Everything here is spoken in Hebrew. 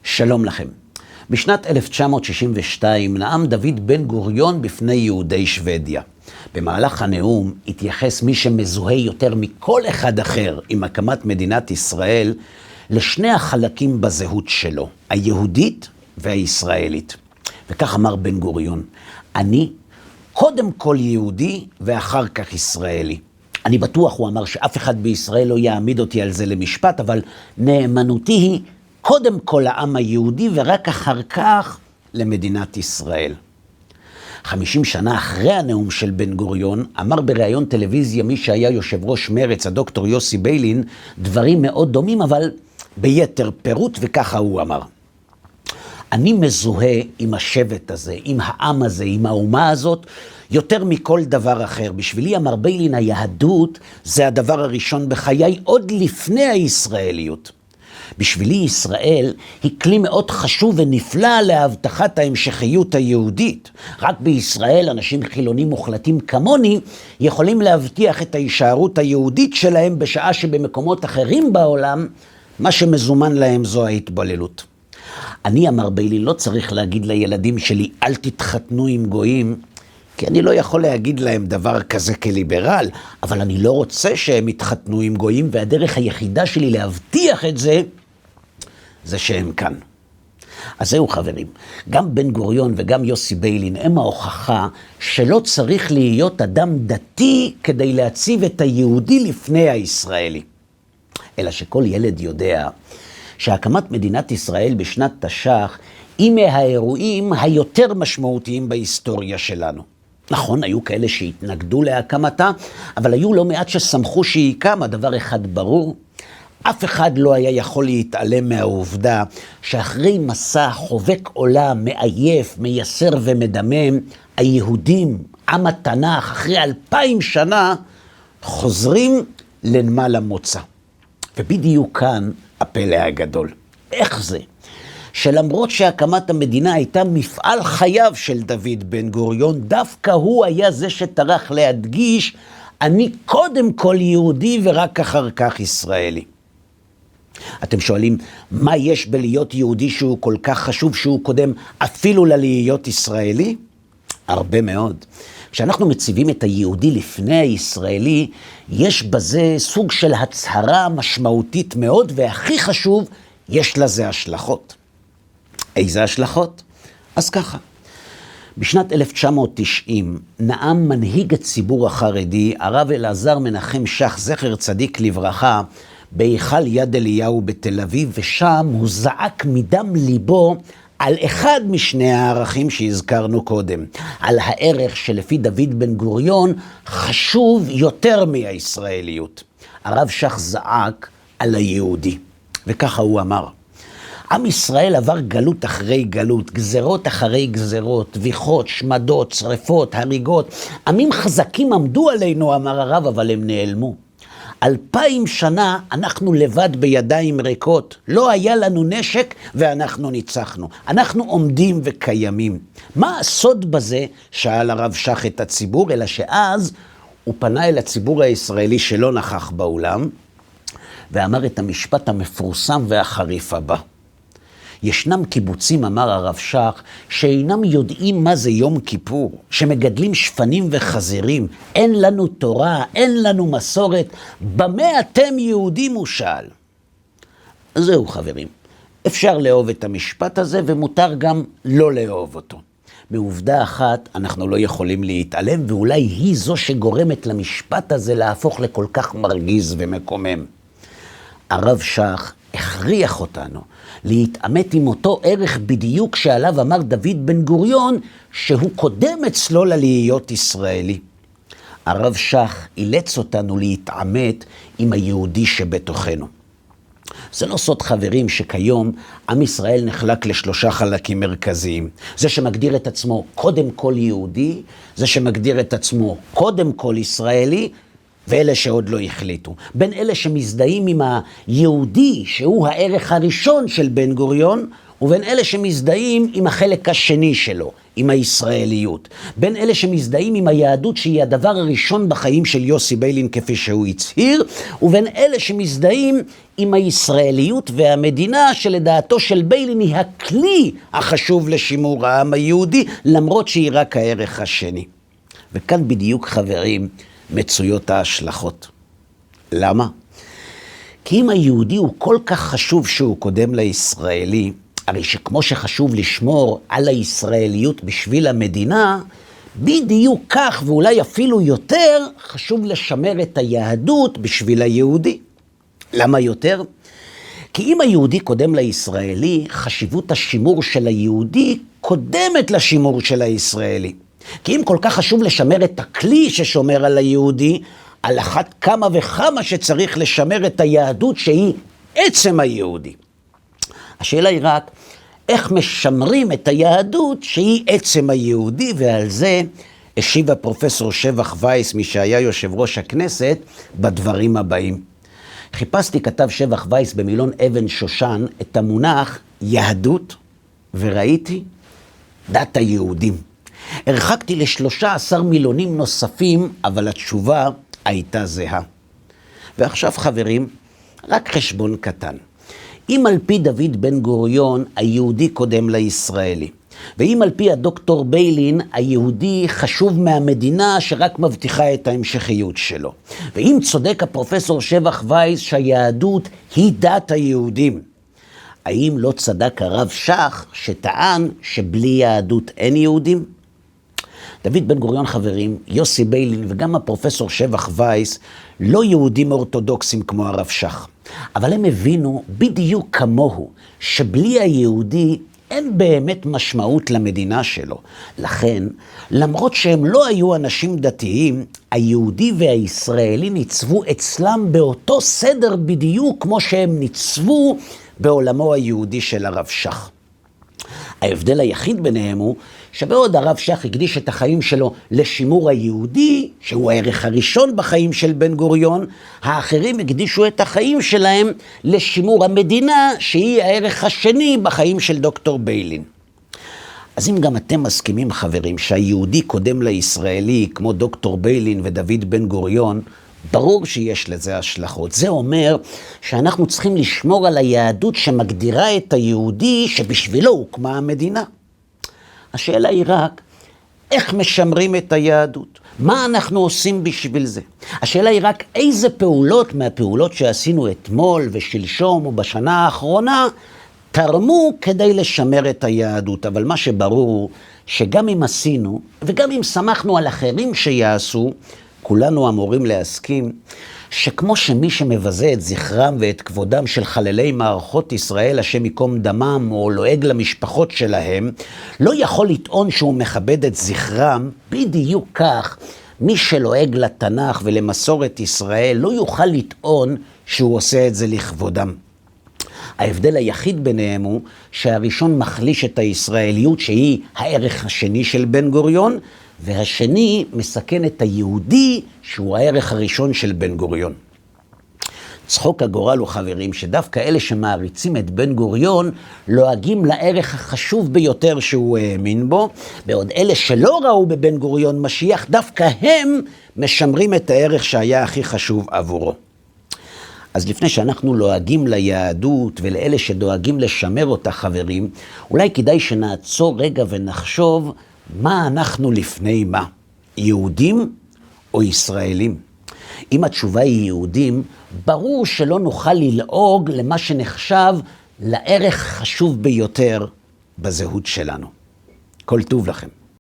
שלום לכם. בשנת 1962 נאם דוד בן גוריון בפני יהודי שוודיה. במהלך הנאום התייחס מי שמזוהה יותר מכל אחד אחר עם הקמת מדינת ישראל לשני החלקים בזהות שלו, היהודית והישראלית. וכך אמר בן גוריון, אני קודם כל יהודי ואחר כך ישראלי. אני בטוח, הוא אמר, שאף אחד בישראל לא יעמיד אותי על זה למשפט, אבל נאמנותי היא קודם כל לעם היהודי ורק אחר כך למדינת ישראל. 50 שנה אחרי הנאום של בן גוריון, אמר בראיון טלוויזיה מי שהיה יושב ראש מרץ, הדוקטור יוסי ביילין, דברים מאוד דומים, אבל ביתר פירוט, וככה הוא אמר. אני מזוהה עם השבט הזה, עם העם הזה, עם האומה הזאת, יותר מכל דבר אחר. בשבילי, אמר ביילין, היהדות זה הדבר הראשון בחיי, עוד לפני הישראליות. בשבילי ישראל היא כלי מאוד חשוב ונפלא להבטחת ההמשכיות היהודית. רק בישראל אנשים חילונים מוחלטים כמוני יכולים להבטיח את ההישארות היהודית שלהם, בשעה שבמקומות אחרים בעולם מה שמזומן להם זו ההתבוללות. אני, אמר ביילין, לא צריך להגיד לילדים שלי אל תתחתנו עם גויים, כי אני לא יכול להגיד להם דבר כזה כליברל, אבל אני לא רוצה שהם יתחתנו עם גויים, והדרך היחידה שלי להבטיח את זה, זה שהם כאן. אז זהו חברים, גם בן גוריון וגם יוסי ביילין הם ההוכחה שלא צריך להיות אדם דתי כדי להציב את היהודי לפני הישראלי. אלא שכל ילד יודע שהקמת מדינת ישראל בשנת תש"ח היא מהאירועים היותר משמעותיים בהיסטוריה שלנו. נכון, היו כאלה שהתנגדו להקמתה, אבל היו לא מעט ששמחו שהיא קמה. דבר אחד ברור, אף אחד לא היה יכול להתעלם מהעובדה שאחרי מסע חובק עולם, מעייף, מייסר ומדמם, היהודים, עם התנ"ך, אחרי 2000 שנה, חוזרים לנמל המוצא. ובדיוק כאן הפלא הגדול. איך זה? שלמרות שהקמת המדינה הייתה מפעל חייו של דוד בן גוריון, דווקא הוא היה זה שטרח להדגיש, אני קודם כל יהודי ורק אחר כך ישראלי. אתם שואלים, מה יש בלהיות יהודי שהוא כל כך חשוב שהוא קודם אפילו ללהיות ישראלי? הרבה מאוד. כשאנחנו מציבים את היהודי לפני הישראלי, יש בזה סוג של הצהרה משמעותית מאוד, והכי חשוב, יש לזה השלכות. איזה השלכות? אז ככה. בשנת 1990 נאם מנהיג הציבור החרדי, הרב אלעזר מנחם שך, זכר צדיק לברכה, בהיכל יד אליהו בתל אביב, ושם הוא זעק מדם ליבו על אחד משני הערכים שהזכרנו קודם, על הערך שלפי דוד בן גוריון חשוב יותר מהישראליות. הרב שך זעק על היהודי, וככה הוא אמר, עם ישראל עבר גלות אחרי גלות, גזרות אחרי גזרות, ויחות, שמדות, שריפות, הריגות. עמים חזקים עמדו עלינו, אמר הרב, אבל הם נעלמו. 2000 שנה אנחנו לבד בידיים ריקות, לא היה לנו נשק ואנחנו ניצחנו. אנחנו עומדים וקיימים. מה הסוד בזה? שאל הרב שך את הציבור, אלא שאז הוא פנה אל הציבור הישראלי שלא נכח באולם, ואמר את המשפט המפורסם והחריף הבא. ישנם קיבוצים, אמר הרב שך, שאינם יודעים מה זה יום כיפור, שמגדלים שפנים וחזירים, אין לנו תורה, אין לנו מסורת, במה אתם יהודים? הוא שאל. זהו חברים, אפשר לאהוב את המשפט הזה ומותר גם לא לאהוב אותו. מעובדה אחת אנחנו לא יכולים להתעלם, ואולי היא זו שגורמת למשפט הזה להפוך לכל כך מרגיז ומקומם. הרב שך הכריח אותנו להתעמת עם אותו ערך בדיוק שעליו אמר דוד בן גוריון שהוא קודם אצלו ללהיות ישראלי. הרב שך אילץ אותנו להתעמת עם היהודי שבתוכנו. זה לא סוד חברים שכיום עם ישראל נחלק לשלושה חלקים מרכזיים. זה שמגדיר את עצמו קודם כל יהודי, זה שמגדיר את עצמו קודם כל ישראלי, ואלה שעוד לא החליטו, בין אלה שמזדהים עם היהודי, שהוא הערך הראשון של בן גוריון, ובין אלה שמזדהים עם החלק השני שלו, עם הישראליות. בין אלה שמזדהים עם היהדות שהיא הדבר הראשון בחיים של יוסי ביילין כפי שהוא הצהיר, ובין אלה שמזדהים עם הישראליות והמדינה שלדעתו של ביילין היא הכלי החשוב לשימור העם היהודי, למרות שהיא רק הערך השני. וכאן בדיוק, חברים, מצויות ההשלכות. למה? כי אם היהודי הוא כל כך חשוב שהוא קודם לישראלי, הרי שכמו שחשוב לשמור על הישראליות בשביל המדינה, בדיוק כך ואולי אפילו יותר חשוב לשמר את היהדות בשביל היהודי. למה יותר? כי אם היהודי קודם לישראלי, חשיבות השימור של היהודי קודמת לשימור של הישראלי. כי אם כל כך חשוב לשמר את הכלי ששומר על היהודי, על אחת כמה וכמה שצריך לשמר את היהדות שהיא עצם היהודי. השאלה היא רק, איך משמרים את היהדות שהיא עצם היהודי, ועל זה השיב הפרופסור שבח וייס, מי שהיה יושב ראש הכנסת, בדברים הבאים. חיפשתי, כתב שבח וייס במילון אבן שושן, את המונח יהדות, וראיתי דת היהודים. הרחקתי ל13 מילונים נוספים, אבל התשובה הייתה זהה. ועכשיו, חברים, רק חשבון קטן. אם על פי דוד בן גוריון היהודי קודם לישראלי, ואם על פי הדוקטור ביילין היהודי חשוב מהמדינה שרק מבטיחה את ההמשכיות שלו, ואם צודק הפרופסור שבח וייס שהיהדות היא דת היהודים, האם לא צדק הרב שך שטען שבלי יהדות אין יהודים? דוד בן גוריון, חברים, יוסי ביילין וגם הפרופסור שבח וייס לא יהודים אורתודוקסים כמו הרב שך. אבל הם הבינו בדיוק כמוהו שבלי היהודי אין באמת משמעות למדינה שלו. לכן, למרות שהם לא היו אנשים דתיים, היהודי והישראלי ניצבו אצלם באותו סדר בדיוק כמו שהם ניצבו בעולמו היהודי של הרב שך. ההבדל היחיד ביניהם הוא שבעוד הרב שך הקדיש את החיים שלו לשימור היהודי, שהוא הערך הראשון בחיים של בן גוריון, האחרים הקדישו את החיים שלהם לשימור המדינה, שהיא הערך השני בחיים של דוקטור ביילין. אז אם גם אתם מסכימים, חברים, שהיהודי קודם לישראלי, כמו דוקטור ביילין ודוד בן גוריון, ברור שיש לזה השלכות. זה אומר שאנחנו צריכים לשמור על היהדות שמגדירה את היהודי שבשבילו הוקמה המדינה. השאלה היא רק, איך משמרים את היהדות? מה אנחנו עושים בשביל זה? השאלה היא רק, איזה פעולות מהפעולות שעשינו אתמול ושלשום ובשנה האחרונה, תרמו כדי לשמר את היהדות. אבל מה שברור, שגם אם עשינו, וגם אם שמחנו על אחרים שיעשו, כולנו אמורים להסכים שכמו שמי שמבזה את זכרם ואת כבודם של חללי מערכות ישראל, השם ייקום דמם, או לועג למשפחות שלהם, לא יכול לטעון שהוא מכבד את זכרם, בדיוק כך, מי שלועג לתנ"ך ולמסורת ישראל לא יוכל לטעון שהוא עושה את זה לכבודם. ההבדל היחיד ביניהם הוא שהראשון מחליש את הישראליות שהיא הערך השני של בן גוריון, והשני מסכן את היהודי שהוא הערך הראשון של בן גוריון. צחוק הגורל הוא, חברים, שדווקא אלה שמעריצים את בן גוריון לועגים לערך החשוב ביותר שהוא האמין בו, בעוד אלה שלא ראו בבן גוריון משיח, דווקא הם משמרים את הערך שהיה הכי חשוב עבורו. אז לפני שאנחנו לועגים ליהדות ולאלה שדואגים לשמר אותה, חברים, אולי כדאי שנעצור רגע ונחשוב מה אנחנו לפני מה, יהודים או ישראלים? אם התשובה היא יהודים, ברור שלא נוכל ללעוג למה שנחשב לערך חשוב ביותר בזהות שלנו. כל טוב לכם.